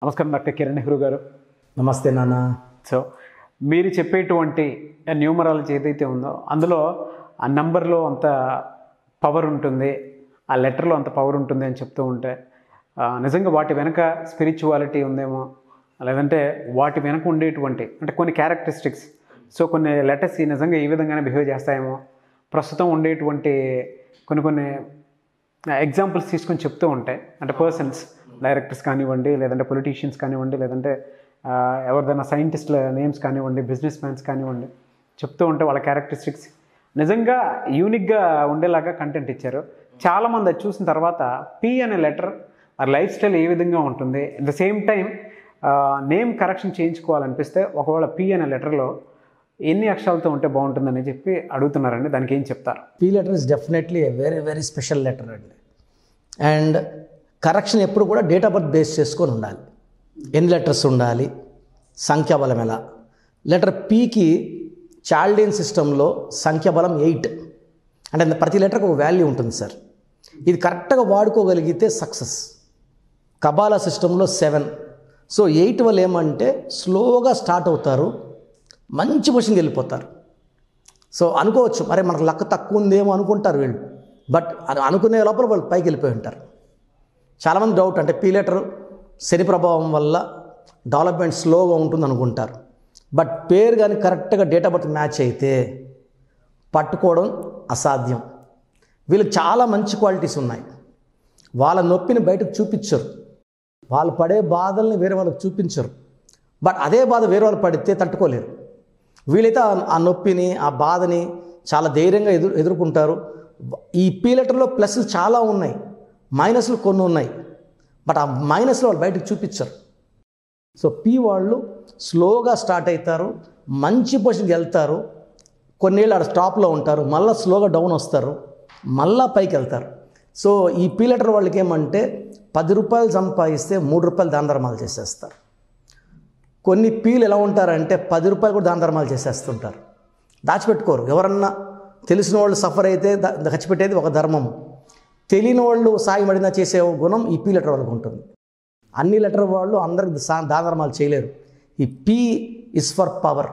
నమస్కారం డాక్టర్ కిరణ్ నెహ్రూ గారు. నమస్తే నాన్న. సో మీరు చెప్పేటువంటి న్యూమరాలజీ ఏదైతే ఉందో అందులో ఆ నంబర్లో అంత పవర్ ఉంటుంది, ఆ లెటర్లో అంత పవర్ ఉంటుంది అని చెప్తూ ఉంటే నిజంగా వాటి వెనక స్పిరిచువాలిటీ ఉందేమో, లేదంటే వాటి వెనక ఉండేటువంటి అంటే కొన్ని క్యారెక్టరిస్టిక్స్, సో కొన్ని లెటర్స్ నిజంగా ఈ విధంగానే బిహేవ్ చేస్తాయేమో, ప్రస్తుతం ఉండేటువంటి కొన్ని ఎగ్జాంపుల్స్ తీసుకొని చెప్తూ ఉంటాయి. అంటే పర్సన్స్, డైరెక్టర్స్ కానివ్వండి, లేదంటే పొలిటీషియన్స్ కానివ్వండి, లేదంటే ఎవరిదైనా సైంటిస్టుల నేమ్స్ కానివ్వండి, బిజినెస్ మ్యాన్స్ కానివ్వండి, చెప్తూ ఉంటే వాళ్ళ క్యారెక్టరిస్టిక్స్ నిజంగా యూనిక్గా ఉండేలాగా కంటెంట్ ఇచ్చారు. చాలామంది అది చూసిన తర్వాత పి అనే లెటర్ ఆ లైఫ్ స్టైల్ ఏ విధంగా ఉంటుంది, at the same time name correction చేయించుకోవాలనిపిస్తే ఒకవేళ పి అనే లెటర్లో ఎన్ని అక్షరాలతో ఉంటే బాగుంటుందని చెప్పి అడుగుతున్నారండి. దానికి ఏం చెప్తారు? P letter is definitely a very very special letter అండి. అండ్ కరెక్షన్ ఎప్పుడు కూడా డేట్ ఆఫ్ బర్త్ బేస్ చేసుకొని ఉండాలి. ఎన్ని లెటర్స్ ఉండాలి, సంఖ్యాబలం ఎలా. లెటర్ పీకి చాల్డియన్ సిస్టంలో సంఖ్యాబలం 8, అంటే ప్రతి లెటర్కి ఒక వాల్యూ ఉంటుంది సార్. ఇది కరెక్ట్గా వాడుకోగలిగితే సక్సెస్. కబాలా సిస్టంలో 7. సో 8 వల్ల ఏమంటే స్లోగా స్టార్ట్ అవుతారు, మంచి పొజిషన్కి వెళ్ళిపోతారు. సో అనుకోవచ్చు మరి మనకు లక్ తక్కువ ఉందేమో అనుకుంటారు వీళ్ళు, బట్ అనుకునే లోపల వాళ్ళు పైకి వెళ్ళిపోయి ఉంటారు. చాలామంది డౌట్, అంటే పీ లెటర్ శని ప్రభావం వల్ల డెవలప్మెంట్ స్లోగా ఉంటుంది అనుకుంటారు. బట్ పేరు కానీ కరెక్ట్గా డేట్ ఆఫ్ బర్త్ మ్యాచ్ అయితే పట్టుకోవడం అసాధ్యం. వీళ్ళకి చాలా మంచి క్వాలిటీస్ ఉన్నాయి. వాళ్ళ నొప్పిని బయటకు చూపించరు, వాళ్ళు పడే బాధల్ని వేరే వాళ్ళకి చూపించరు. బట్ అదే బాధ వేరే వాళ్ళు పడితే తట్టుకోలేరు. వీళ్ళైతే ఆ నొప్పిని, ఆ బాధని చాలా ధైర్యంగా ఎదుర్కొంటారు. ఈ పీ లెటర్లో ప్లస్లు చాలా ఉన్నాయి, మైనస్లు కొన్ని ఉన్నాయి. బట్ ఆ మైనస్లు వాళ్ళు బయటకు చూపించరు. సో పీ వాళ్ళు స్లోగా స్టార్ట్ అవుతారు, మంచి పొజిషన్కి వెళ్తారు, కొన్నేళ్ళు ఆడ స్టాప్లో ఉంటారు, మళ్ళీ స్లోగా డౌన్ వస్తారు, మళ్ళీ పైకి వెళ్తారు. సో ఈ పీ లెటర్ వాళ్ళకి ఏమంటే 10 రూపాయలు సంపాదిస్తే 3 రూపాయలు దాన ధర్మాలు చేసేస్తారు. కొన్ని పీలు ఎలా ఉంటారంటే 10 రూపాయలు కూడా దాన ధర్మాలు చేసేస్తుంటారు, దాచిపెట్టుకోరు. ఎవరన్నా తెలిసిన వాళ్ళు సఫర్ అయితే దాచిపెట్టేది ఒక ధర్మం, తెలియని వాళ్ళు సాయం అడిగినా చేసే గుణం ఈ పీ లెటర్ వాళ్ళకు ఉంటుంది. అన్ని లెటర్ వాళ్ళు అందరికి దాన ధర్మాలు చేయలేరు. ఈ P is for power,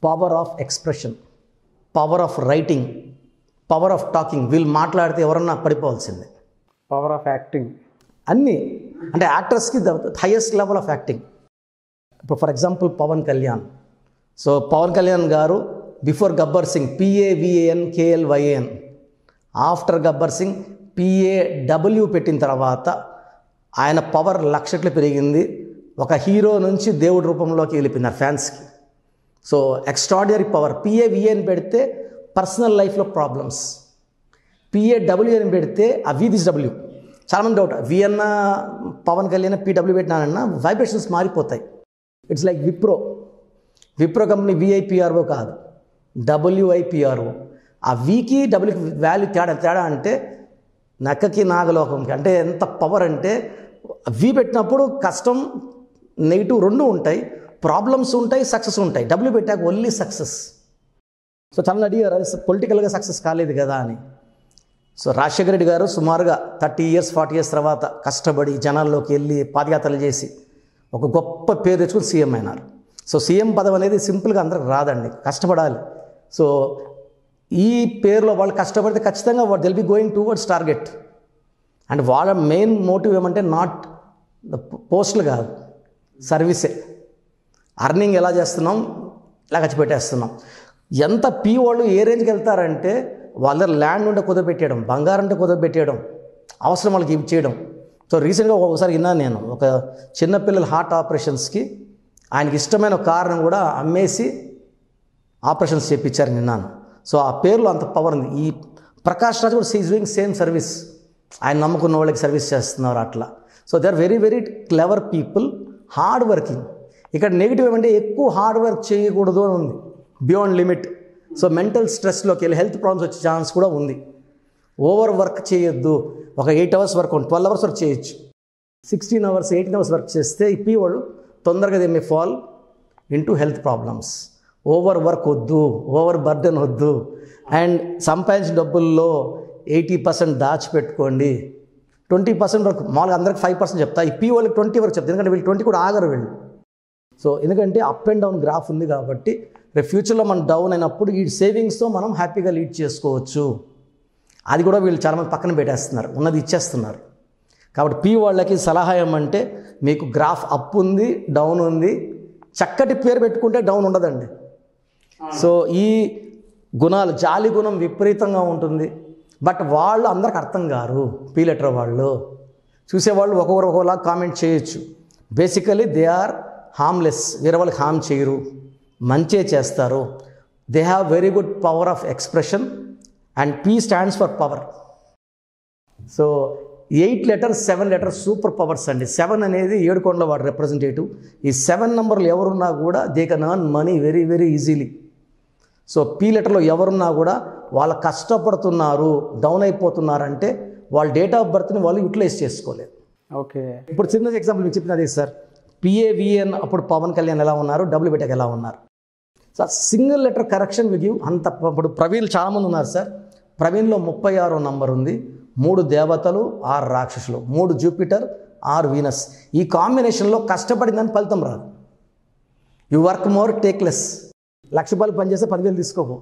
power of expression, power of writing, power of talking. వీళ్ళు మాట్లాడితే ఎవరన్నా పడిపోవాల్సిందే. పవర్ ఆఫ్ యాక్టింగ్, అన్నీ. అంటే యాక్టర్స్కి the highest level of acting. ఇప్పుడు for example Pawan Kalyan. So Pawan Kalyan garu before Gabbar Singh PAVANKLYAN, after Gabbar Singh PAW పెట్టిన తర్వాత ఆయన పవర్ లక్షట్లు పెరిగింది. ఒక హీరో నుంచి దేవుడి రూపంలోకి వెళ్ళిపోయినారు ఫ్యాన్స్కి. So extraordinary power. PAVAN పెడితే పర్సనల్ లైఫ్లో ప్రాబ్లమ్స్, PAW అని పెడితే ఆ VDW. చాలామంది డౌట్, V అన్న పవన్ కళ్యాణ్ PW పెట్టినానన్నా వైబ్రేషన్స్ మారిపోతాయి. It's like Wipro company VIPRO కాదు, WIPRO. ఆ వీకి డబ్ల్యూకి వాల్యూ తేడా అంటే నక్కకి నాగలోకంకి. అంటే ఎంత పవర్ అంటే వి పెట్టినప్పుడు కష్టం నెగిటివ్ రెండు ఉంటాయి, ప్రాబ్లమ్స్ ఉంటాయి, సక్సెస్ ఉంటాయి. డబ్ల్యూ పెట్టాక ఓన్లీ సక్సెస్. సో చాలా అడిగారు పొలిటికల్గా సక్సెస్ కాలేదు కదా అని. సో రాజశేఖర రెడ్డి గారు సుమారుగా 30 years 40 years తర్వాత కష్టపడి జనాల్లోకి వెళ్ళి పాదయాత్రలు చేసి ఒక గొప్ప పేరు తెచ్చుకుని సీఎం అయినారు. సో సీఎం పదవి అనేది సింపుల్గా అందరికి రాదండి, కష్టపడాలి. సో ఈ పేరులో వాళ్ళు కష్టపడితే ఖచ్చితంగా will be going towards target. And వాళ్ళ మెయిన్ మోటివ్ ఏమంటే నాట్ ద పోస్టులు కాదు, సర్వీసే. అర్నింగ్ ఎలా చేస్తున్నాం, ఇలా ఖర్చు పెట్టేస్తున్నాం. ఎంత పీ వాళ్ళు ఏ రేంజ్కి వెళ్తారంటే వాళ్ళ దగ్గర ల్యాండ్ ఉంటే కుదపెట్టేయడం, బంగారం ఉంటే కుదపెట్టేయడం, అవసరం వాళ్ళకి ఇవి చేయడం. సో రీసెంట్గా ఒకసారి విన్నాను నేను, ఒక చిన్నపిల్లల హార్ట్ ఆపరేషన్స్కి ఆయనకి ఇష్టమైన కారణం కూడా అమ్మేసి ఆపరేషన్స్ చేయించారు విన్నాను. సో ఆ పేరులో అంత పవర్ ఉంది. ఈ ప్రకాష్ రాజ్ కూడా ఈజ్ డూయింగ్ సేమ్ సర్వీస్, ఆయన నమ్ముకున్న వాళ్ళకి సర్వీస్ చేస్తున్నారు అట్లా. So they are very very clever people, hard working. ఇక్కడ నెగిటివ్ ఏమంటే ఎక్కువ హార్డ్ వర్క్ చేయకూడదు అని ఉంది, బియాండ్ లిమిట్. సో మెంటల్ స్ట్రెస్లోకి వెళ్ళి హెల్త్ ప్రాబ్లమ్స్ వచ్చే ఛాన్స్ కూడా ఉంది. ఓవర్ వర్క్ చేయొద్దు. ఒక 8 hours వర్క్, 12 hours వర్క్ చేయొచ్చు. 16 hours 18 hours వర్క్ చేస్తే ఈ పీ వాళ్ళు తొందరగా they may fall into health problems. Over work వద్దు, ఓవర్ బర్డెన్ వద్దు. అండ్ సంపాదించిన డబ్బుల్లో 80% దాచిపెట్టుకోండి, 20% వరకు, మామూలుగా అందరికి 5% చెప్తా, ఈ పీ వాళ్ళకి 20 వరకు చెప్తా, ఎందుకంటే వీళ్ళు 20 కూడా ఆగరు వీళ్ళు. సో ఎందుకంటే అప్ అండ్ డౌన్ గ్రాఫ్ ఉంది కాబట్టి రేపు ఫ్యూచర్లో మనం డౌన్ అయినప్పుడు ఈ సేవింగ్స్తో మనం హ్యాపీగా లీడ్ చేసుకోవచ్చు. అది కూడా వీళ్ళు చాలామంది పక్కన పెట్టేస్తున్నారు, ఉన్నది ఇచ్చేస్తున్నారు. కాబట్టి పీ వాళ్ళకి సలహా ఏమంటే, మీకు గ్రాఫ్ అప్ ఉంది, డౌన్ ఉంది, చక్కటి పేరు పెట్టుకుంటే డౌన్ ఉండదండి. సో ఈ గుణాలు, జాలి గుణం విపరీతంగా ఉంటుంది. బట్ వాళ్ళు అందరికి అర్థం కారు. పీ లెటర్ వాళ్ళు చూసేవాళ్ళు ఒక్కొక్కరు ఒక్కొక్కలా కామెంట్ చేయొచ్చు. బేసికలీ దే ఆర్ హార్మ్లెస్, వేరే వాళ్ళకి హార్మ్ చేయరు, మంచే చేస్తారు. They have very good power of expression and P stands for power. So 8 letters 7 letters super powers అండి. 7 అనేది 7 కొండల వాడు రిప్రజెంటేటివ్. ఈ 7 నెంబర్లు ఎవరున్నా కూడా they can earn money very very easily. So P లెటర్లో ఎవరున్నా కూడా వాళ్ళు కష్టపడుతున్నారు, డౌన్ అయిపోతున్నారంటే వాళ్ళ డేట్ ఆఫ్ బర్త్ని వాళ్ళు యూటిలైజ్ చేసుకోలేదు. ఓకే, ఇప్పుడు చిన్న ఎగ్జాంపుల్ మీకు చెప్పినది సార్, పిఏవిఎన్ అప్పుడు పవన్ కళ్యాణ్ ఎలా ఉన్నారు, డబ్ల్యూ బిటెక్ ఎలా ఉన్నారు. Sir single letter correction will give అంత. ఇప్పుడు ప్రవీణ్ చాలామంది ఉన్నారు సార్. ప్రవీణ్లో 36వ నంబర్ ఉంది, 3 దేవతలు 6 రాక్షసులు, 3 జూపిటర్ 6 వీనస్. ఈ కాంబినేషన్లో కష్టపడిందని ఫలితం రాదు. You work more take less. 1,00,000 రూపాయలు పనిచేస్తే 10,000 తీసుకోకు.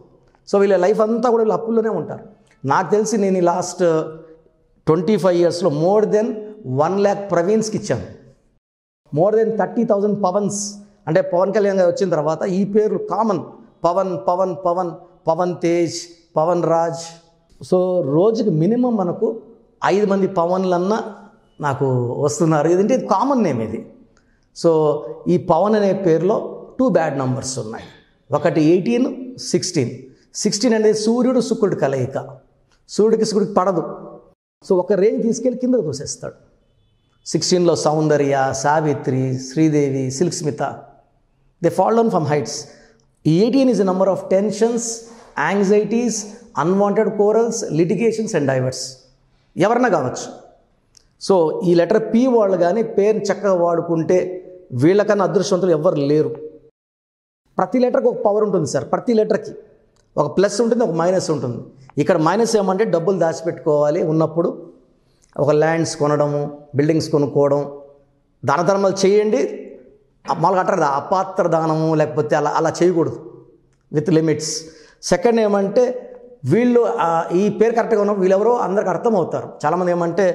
సో వీళ్ళ లైఫ్ అంతా కూడా వీళ్ళు అప్పుల్లోనే ఉంటారు. నాకు తెలిసి నేను ఈ లాస్ట్ 25 yearsలో మోర్ దెన్ 1 lakh ప్రవీణ్స్కి ఇచ్చాను. More than 30,000 Pavan's. అంటే పవన్ కళ్యాణ్ గారు వచ్చిన తర్వాత ఈ పేర్లు కామన్, పవన్ పవన్ పవన్ పవన్ తేజ్, పవన్ రాజ్. సో రోజుకి మినిమం మనకు 5 మంది పవన్లన్నా నాకు వస్తున్నారు. ఇదంటే ఇది కామన్ నేమ్ ఇది. సో ఈ పవన్ అనే పేరులో 2 బ్యాడ్ నంబర్స్ ఉన్నాయి. ఒకటి 18, 16. 16 అనేది సూర్యుడు శుక్రుడు కలయిక. సూర్యుడికి పడదు. సో ఒక రేంజ్ తీసుకెళ్ళి కిందకు తోసేస్తాడు. 16లో Soundarya, Savitri, Sridevi, Silk Smitha, they fall down from heights. 18 is a number of tensions, anxieties, unwanted quarrels, litigations and divorce. ఎవరన్నా కావచ్చు. సో ఈ లెటర్ పీ వాళ్ళు కానీ పేరుని చక్కగా వాడుకుంటే వీళ్ళకన్నా అదృష్టవంతులు ఎవ్వరు లేరు. ప్రతి లెటర్కి ఒక పవర్ ఉంటుంది సార్. ప్రతి లెటర్కి ఒక ప్లస్ ఉంటుంది, ఒక మైనస్ ఉంటుంది. ఇక్కడ మైనస్ ఏమంటే డబ్బులు దాచిపెట్టుకోవాలి ఉన్నప్పుడు, ఒక ల్యాండ్స్ కొనడము, బిల్డింగ్స్ కొనుక్కోవడం, దాన ధర్మాలు చేయండి. మామూలుగా అంటారు అపాత్ర దానము, లేకపోతే అలా చేయకూడదు, విత్ లిమిట్స్. సెకండ్ ఏమంటే వీళ్ళు ఈ పేరు కరెక్ట్గా ఉన్నప్పుడు వీళ్ళెవరో అందరికి అర్థం అవుతారు. చాలామంది ఏమంటే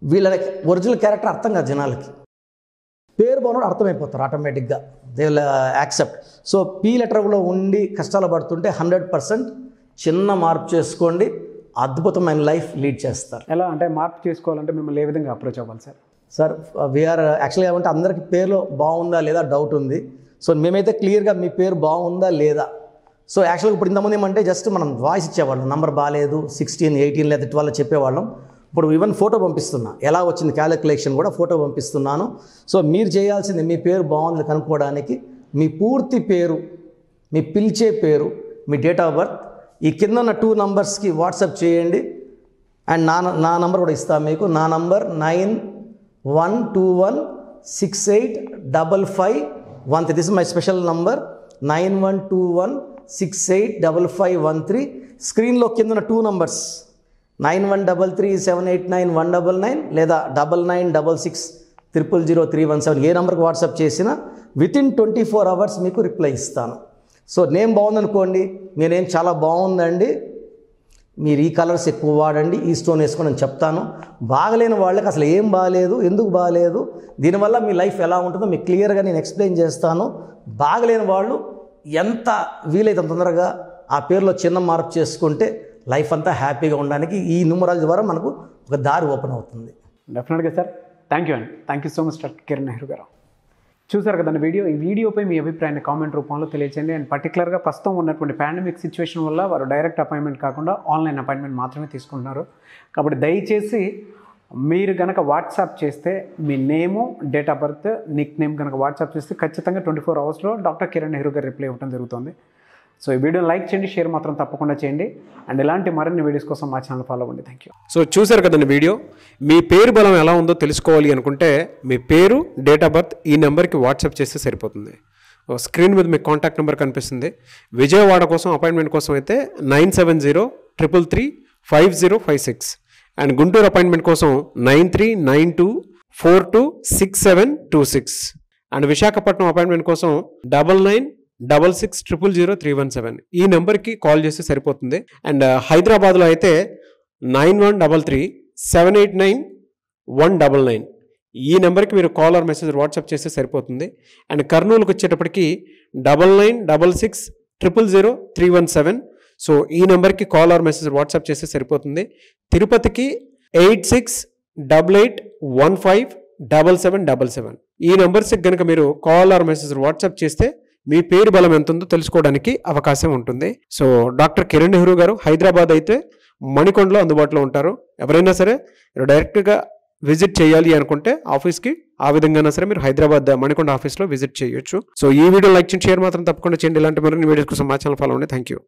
వీళ్ళ ఒరిజినల్ క్యారెక్టర్ అర్థం కాదు జనాలకి. పేరు బాగున్నాడు అర్థమైపోతారు ఆటోమేటిక్గా, they will accept. So P లెటర్లో ఉండి కష్టాలు పడుతుంటే 100% చిన్న మార్పు చేసుకోండి, అద్భుతమైన లైఫ్ లీడ్ చేస్తారు. ఎలా అంటే మార్పు చేసుకోవాలంటే మిమ్మల్ని ఏ విధంగా అప్రోచ్ అవ్వాలి సార్? సార్ వీఆర్ యాక్చువల్గా ఏమంటే అందరికీ పేరులో బాగుందా లేదా డౌట్ ఉంది. సో మేమైతే క్లియర్గా మీ పేరు బాగుందా లేదా. సో యాక్చువల్గా ఇప్పుడు ఇంతమంది ఏమంటే జస్ట్ మనం వాయిస్ ఇచ్చేవాళ్ళం, నెంబర్ బాగాలేదు, 16, 18 లేదా 12 చెప్పేవాళ్ళం. ఇప్పుడు ఈవెన్ ఫోటో పంపిస్తున్నా, ఎలా వచ్చింది క్యాలిక్యులేషన్ కూడా ఫోటో పంపిస్తున్నాను. సో మీరు చేయాల్సింది మీ పేరు బాగుంది కనుక్కోవడానికి మీ పూర్తి పేరు, మీ పిలిచే పేరు, మీ డేట్ ఆఫ్ బర్త్, ఈ కింద ఉన్న 2 నంబర్స్కి వాట్సాప్ చేయండి. అండ్ నా నంబర్ కూడా ఇస్తాను మీకు. నా number 9121685513. This is my special number 9121685513. స్క్రీన్లో కింద ఉన్న 2 నంబర్స్ 9133789199 లేదా 9966000317 ఏ నెంబర్కి వాట్సాప్ చేసినా వితిన్ 24 hours మీకు రిప్లై ఇస్తాను. సో నేమ్ బాగుందనుకోండి, మీ నేమ్ చాలా బాగుందండి, మీరు ఈ కలర్స్ ఎక్కువ వాడండి, ఈ స్టోన్ వేసుకోండి అని చెప్తాను. బాగలేని వాళ్ళకి అసలు ఏం బాగాలేదు, ఎందుకు బాగాలేదు, దీనివల్ల మీ లైఫ్ ఎలా ఉంటుందో మీకు క్లియర్గా నేను ఎక్స్ప్లెయిన్ చేస్తాను. బాగలేని వాళ్ళు ఎంత వీలైతే తొందరగా ఆ పేరులో చిన్న మార్పు చేసుకుంటే లైఫ్ అంతా హ్యాపీగా ఉండడానికి ఈ న్యూమరాలజీ ద్వారా మనకు ఒక దారి ఓపెన్ అవుతుంది. డెఫినెట్గా సార్. థ్యాంక్ యూ అండి. Thank you so much doctor Kiran Nehru గారు. చూసారు కదండి వీడియో. ఈ వీడియోపై మీ అభిప్రాయాన్ని కామెంట్ రూపంలో తెలియచేయండి. అండ్ పర్టికులర్గా ప్రస్తుతం ఉన్నటువంటి పాండమిక్ సిచ్యువేషన్ వల్ల వారు డైరెక్ట్ అపాయింట్మెంట్ కాకుండా ఆన్లైన్ అపాయింట్మెంట్ మాత్రమే తీసుకుంటున్నారు. కాబట్టి దయచేసి మీరు కనుక వాట్సాప్ చేస్తే మీ name, date of birth, nickname కనుక వాట్సాప్ చేస్తే ఖచ్చితంగా 24 hours డాక్టర్ కిరణ్ నెహ్రూ గారు రిప్లై ఇవ్వడం జరుగుతుంది. సో ఈ వీడియోని లైక్ చేయండి, షేర్ మాత్రం తప్పకుండా చేయండి. అండ్ ఇలాంటి మరిన్ని వీడియోస్ కోసం మా ఛానల్ ఫాలో అవ్వండి. Thank you. సో చూసారు కదండి వీడియో. మీ పేరు బలం ఎలా ఉందో తెలుసుకోవాలి అనుకుంటే మీ పేరు, డేట్ ఆఫ్ బర్త్ ఈ నెంబర్కి వాట్సాప్ చేస్తే సరిపోతుంది. స్క్రీన్ మీద మీకు కాంటాక్ట్ నెంబర్ కనిపిస్తుంది. విజయవాడ కోసం అపాయింట్మెంట్ కోసం అయితే 9703335056 అండ్ గుంటూరు అపాయింట్మెంట్ కోసం 9392426726. అండ్ విశాఖపట్నం అపాయింట్మెంట్ కోసం 9966600317. ఈ నెంబర్కి కాల్ చేస్తే సరిపోతుంది. అండ్ హైదరాబాద్లో అయితే 9133789199. ఈ నెంబర్కి మీరు కాల్ ఆర్ మెసేజ్ వాట్సాప్ చేస్తే సరిపోతుంది. అండ్ కర్నూలుకి వచ్చేటప్పటికి 9966000317. సో ఈ నెంబర్కి కాల్ ఆర్ మెసేజ్ వాట్సాప్ చేస్తే సరిపోతుంది. తిరుపతికి 8688157777. ఈ నెంబర్స్కి కనుక మీరు కాల్ ఆర్ మెసేజ్ వాట్సాప్ చేస్తే మీ పేరు బలం ఎంత ఉందో తెలుసుకోవడానికి అవకాశం ఉంటుంది. సో డాక్టర్ కిరణ్ నెహ్రూ గారు హైదరాబాద్ అయితే మణికొండలో అందుబాటులో ఉంటారు. ఎవరైనా సరే డైరెక్ట్గా విజిట్ చేయాలి అనుకుంటే ఆఫీస్కి, ఆ విధంగా సరే మీరు హైదరాబాద్ మణికొండ ఆఫీస్లో విజిట్ చేయొచ్చు. సో ఈ వీడియో లైక్ చేయండి, షేర్ మాత్రం తప్పకుండా చేయండి. ఇలాంటి మరిన్ని వీడియోస్ కోసం మా ఛానల్ ఫాలో అవ్వండి. Thank you.